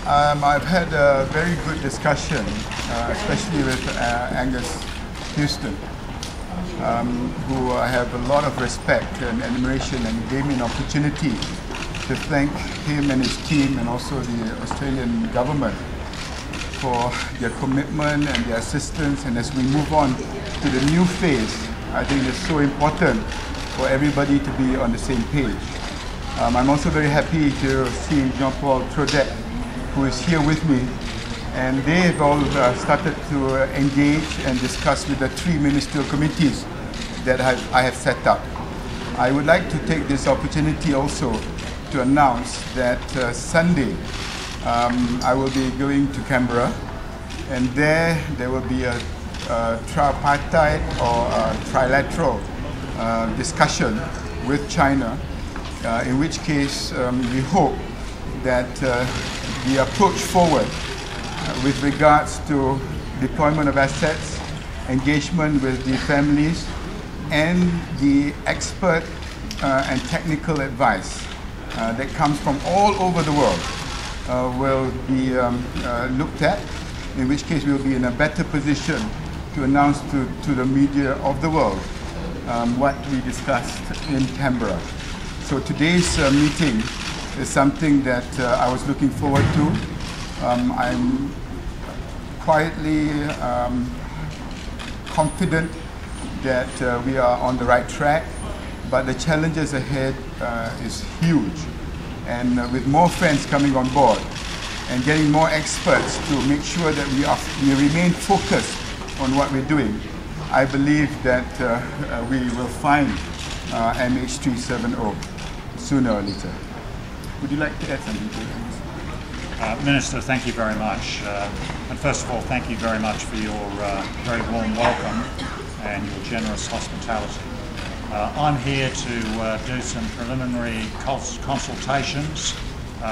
I've had a very good discussion, especially with Angus Houston, who I have a lot of respect and admiration, and gave me an opportunity to thank him and his team and also the Australian government for their commitment and their assistance. And as we move on to the new phase, I think it's so important for everybody to be on the same page. I'm also very happy to see Jean-Paul Trodet, who is here with me, and they have all started to engage and discuss with the 3 ministerial committees that I have set up. I would like to take this opportunity also to announce that Sunday I will be going to Canberra, and there will be a tripartite or a trilateral discussion with China, in which case we hope that the approach forward with regards to deployment of assets, engagement with the families, and the expert and technical advice that comes from all over the world will be looked at, in which case we will be in a better position to announce to the media of the world what we discussed in Canberra. So today's meeting is something that I was looking forward to. I'm quietly confident that we are on the right track, but the challenges ahead is huge. And with more friends coming on board and getting more experts to make sure that we remain focused on what we're doing, I believe that we will find MH370 sooner or later. Would you like to add something to this? Minister, thank you very much. And first of all, thank you very much for your very warm welcome and your generous hospitality. I'm here to do some preliminary consultations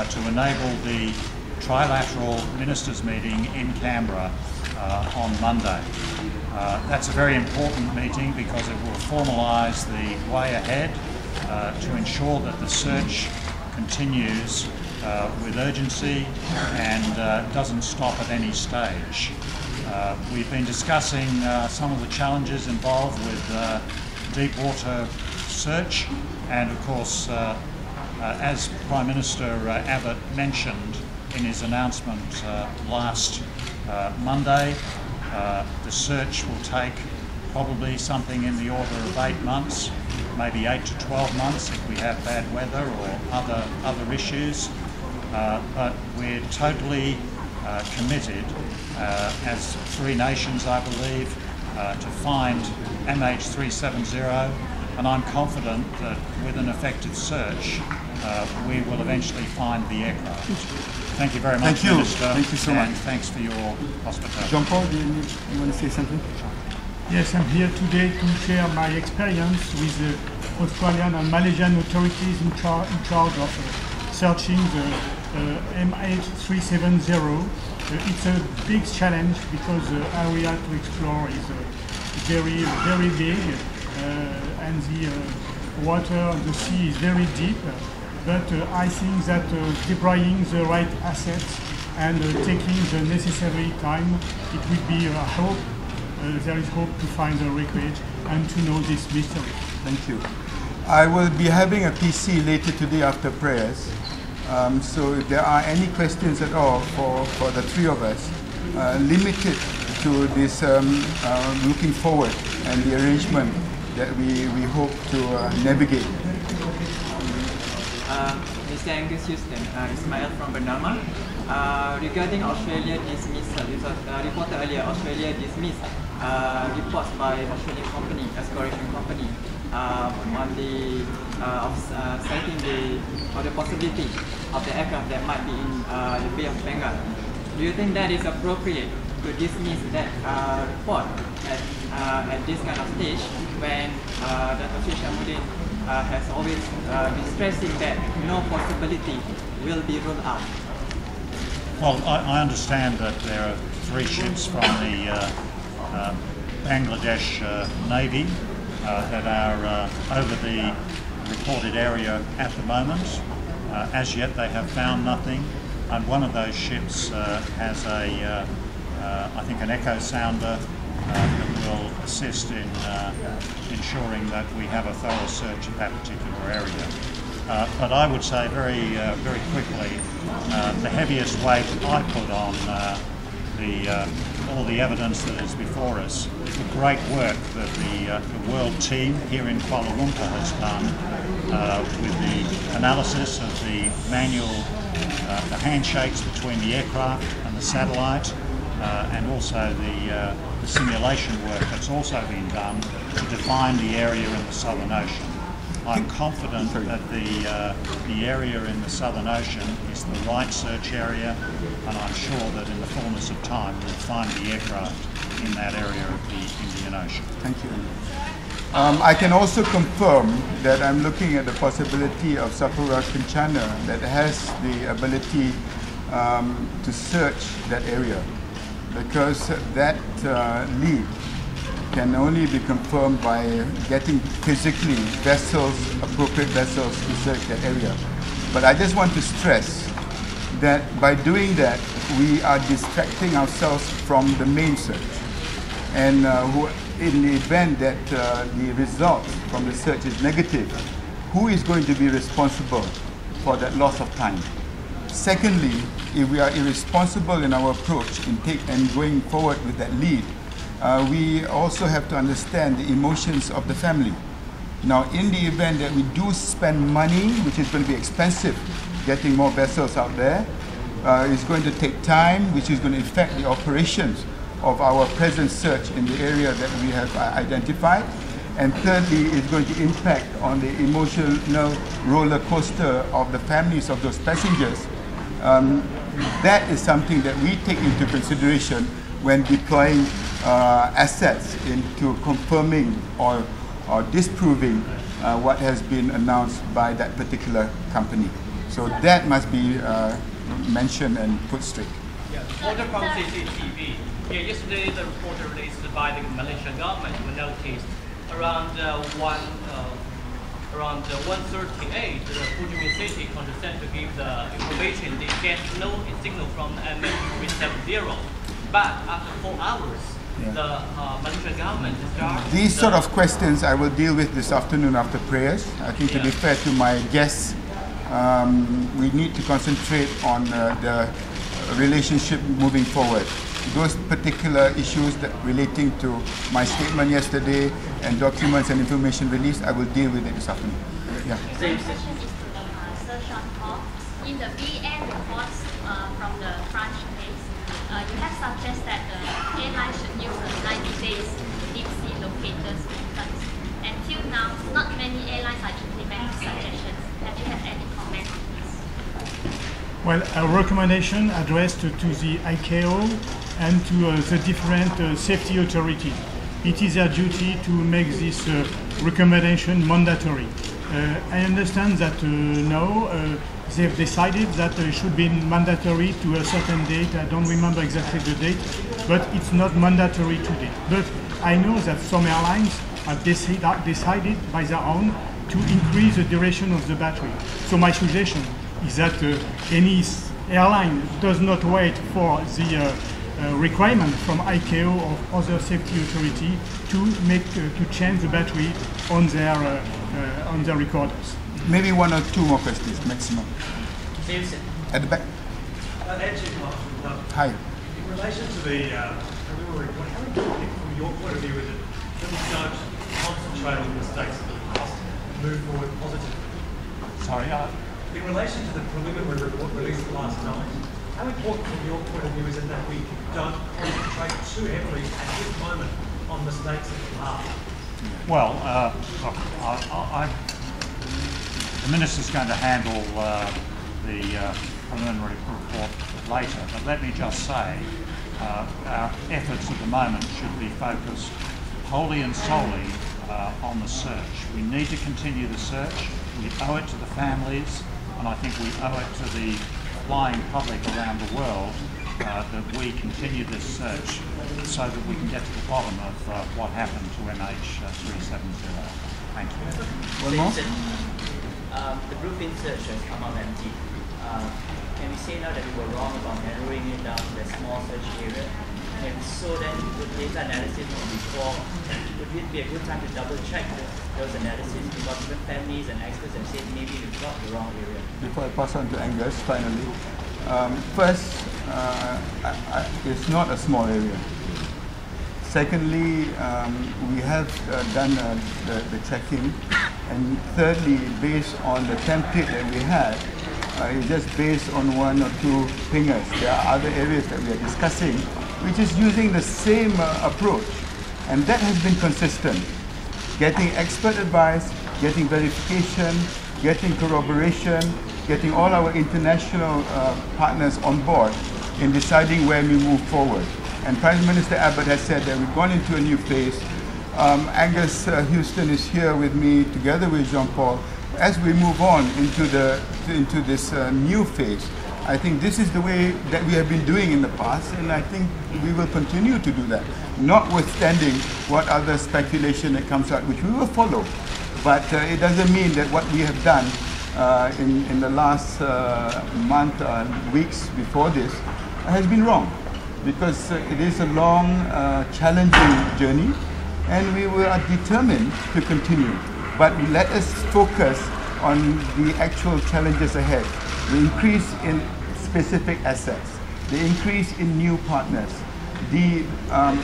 to enable the trilateral ministers meeting in Canberra on Monday. That's a very important meeting because it will formalise the way ahead to ensure that the search continues with urgency and doesn't stop at any stage. We've been discussing some of the challenges involved with deep water search, and of course, as Prime Minister Abbott mentioned in his announcement last Monday, the search will take probably something in the order of 8 months, maybe 8 to 12 months if we have bad weather or other issues. But we're totally committed as 3 nations, I believe, to find MH370, and I'm confident that with an effective search we will eventually find the aircraft. Thank you very much, Thank you. Minister. Thank you so much. And thanks for your hospitality. Jean-Paul, do you want to say something? Yes, I'm here today to share my experience with the Australian and Malaysian authorities in charge of searching the MH370. It's a big challenge because the area to explore is very big, and the water, the sea is very deep. But I think that deploying the right assets and taking the necessary time, it will be a hope. There is hope to find the wreckage and to know this mystery. Thank you. I will be having a PC later today after prayers. So if there are any questions at all for the 3 of us, limited to this looking forward and the arrangement that we hope to navigate. Mr. Angus Houston, Ismail from Bernama. Regarding Australia dismissal, it was reported earlier, Australia dismissed reports by Australian company, exploration company, on the citing the possibility of the aircraft that might be in the Bay of Bengal. Do you think that is appropriate to dismiss that report at this kind of stage when Datuk Hishammuddin has always been stressing that no possibility will be ruled out? Well, I understand that there are 3 ships from the Bangladesh Navy that are over the reported area at the moment. As yet they have found nothing. and one of those ships has a, I think, an echo sounder that will assist in ensuring that we have a thorough search of that particular area. But I would say very quickly, the heaviest weight I put on all the evidence that is before us is the great work that the world team here in Kuala Lumpur has done with the analysis of the manual, the handshakes between the aircraft and the satellite, and also the simulation work that's also been done to define the area in the Southern Ocean. I'm confident that the area in the Southern Ocean is the right search area, and I'm sure that in the fullness of time we'll find the aircraft in that area of the Indian Ocean. Thank you. I can also confirm that I'm looking at the possibility of Sapura Kencana that has the ability to search that area, because that lead can only be confirmed by getting physically appropriate vessels to search that area. But I just want to stress that by doing that, we are distracting ourselves from the main search. And in the event that the result from the search is negative, who is going to be responsible for that loss of time? Secondly, if we are irresponsible in our approach and going forward with that lead, we also have to understand the emotions of the family. Now, in the event that we do spend money, which is going to be expensive, getting more vessels out there, it's going to take time, which is going to affect the operations of our present search in the area that we have identified. And thirdly, it's going to impact on the emotional roller coaster of the families of those passengers. That is something that we take into consideration when deploying assets into confirming or disproving what has been announced by that particular company. So that must be mentioned and put straight. Yeah, order from CCTV. Yeah, yesterday the report released by the Malaysian government we noticed around 1:38, the Fujian City condescended to give the information they get no signal from MH370. But after 4 hours, the Malaysian government started. These sort of questions I will deal with this afternoon after prayers. I think to be fair to my guests, we need to concentrate on the relationship moving forward. Those particular issues that relating to my statement yesterday and documents and information released, I will deal with it this afternoon. Yeah. My question is to Sir Sean Paul. In the BN reports from the French base, you have suggested that the airline should use the 90 days deep sea locators methods. Until now, not many airlines are implementing suggestions. Have you had any comment on this? Well, a recommendation addressed to the ICAO and to the different safety authorities. It is their duty to make this recommendation mandatory. I understand that now they've decided that it should be mandatory to a certain date. I don't remember exactly the date, but it's not mandatory today. But I know that some airlines have decided by their own to increase the duration of the battery. So my suggestion is that any airline does not wait for the requirement from ICAO or other safety authority to change the battery on their recorders. Maybe one or two more questions maximum. At the back. Hi. In relation to the preliminary report, how important from your point of view is it that we don't concentrate on the mistakes of the past and move forward positively? Sorry, in relation to the preliminary report released last night, how important from your point of view is it that we don't concentrate too heavily at this moment on mistakes of the past? Well, the Minister's going to handle the preliminary report later, but let me just say our efforts at the moment should be focused wholly and solely on the search. We need to continue the search. We owe it to the families, and I think we owe it to the flying public around the world that we continue this search so that we can get to the bottom of what happened to MH370. Thank you. One more? The bluefin search has come out empty. can we say now that we were wrong about narrowing it down to a small search area? And so then with data analysis from before, would it be a good time to double check those analysis, because even families and experts have said maybe we've got the wrong area? Before I pass on to Angus, finally, first, it's not a small area. Secondly, we have done the checking, and thirdly, based on the template that we had, it's just based on one or two fingers. There are other areas that we are discussing, which is using the same approach, and that has been consistent. Getting expert advice, getting verification, getting corroboration, getting all our international partners on board in deciding where we move forward. And Prime Minister Abbott has said that we've gone into a new phase. Angus Houston is here with me together with Jean-Paul. As we move on into this new phase, I think this is the way that we have been doing in the past, and I think we will continue to do that, notwithstanding what other speculation that comes out, which we will follow. But it doesn't mean that what we have done in the last month and weeks before this has been wrong, because it is a long, challenging journey, and we are determined to continue. But let us focus on the actual challenges ahead. The increase in specific assets, the increase in new partners, the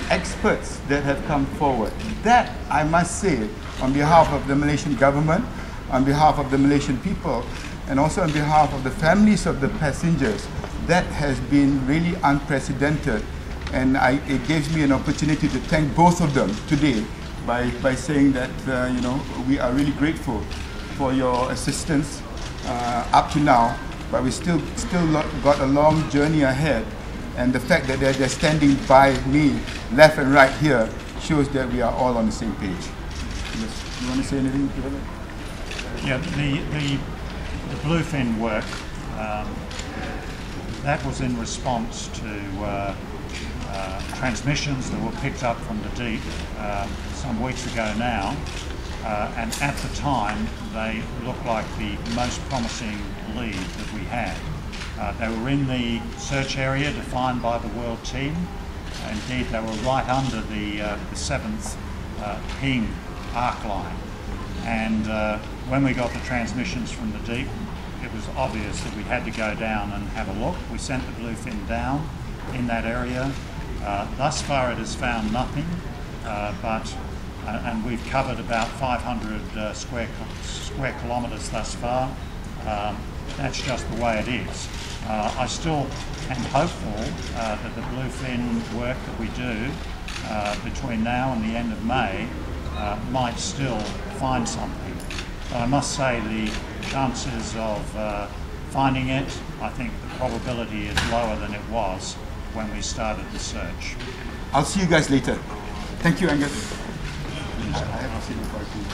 experts that have come forward. That, I must say, on behalf of the Malaysian government, on behalf of the Malaysian people, and also on behalf of the families of the passengers, that has been really unprecedented. And it gives me an opportunity to thank both of them today by saying that we are really grateful for your assistance up to now, but we still got a long journey ahead, and the fact that they're standing by me left and right here shows that we are all on the same page. Yes. You want to say anything to that? Yeah, the bluefin work, that was in response to transmissions that were picked up from the deep some weeks ago now, and at the time they looked like the most promising lead that we had. They were in the search area defined by the world team. Indeed, they were right under the 7th ping arc line, and when we got the transmissions from the deep, it was obvious that we had to go down and have a look. We sent the bluefin down in that area. Thus far it has found nothing, and we've covered about 500 square kilometres thus far. That's just the way it is. I still am hopeful that the bluefin work that we do between now and the end of May might still find something. But I must say the chances of finding it, I think the probability is lower than it was when we started the search. I'll see you guys later. Thank you, Angus. I have to say goodbye to you.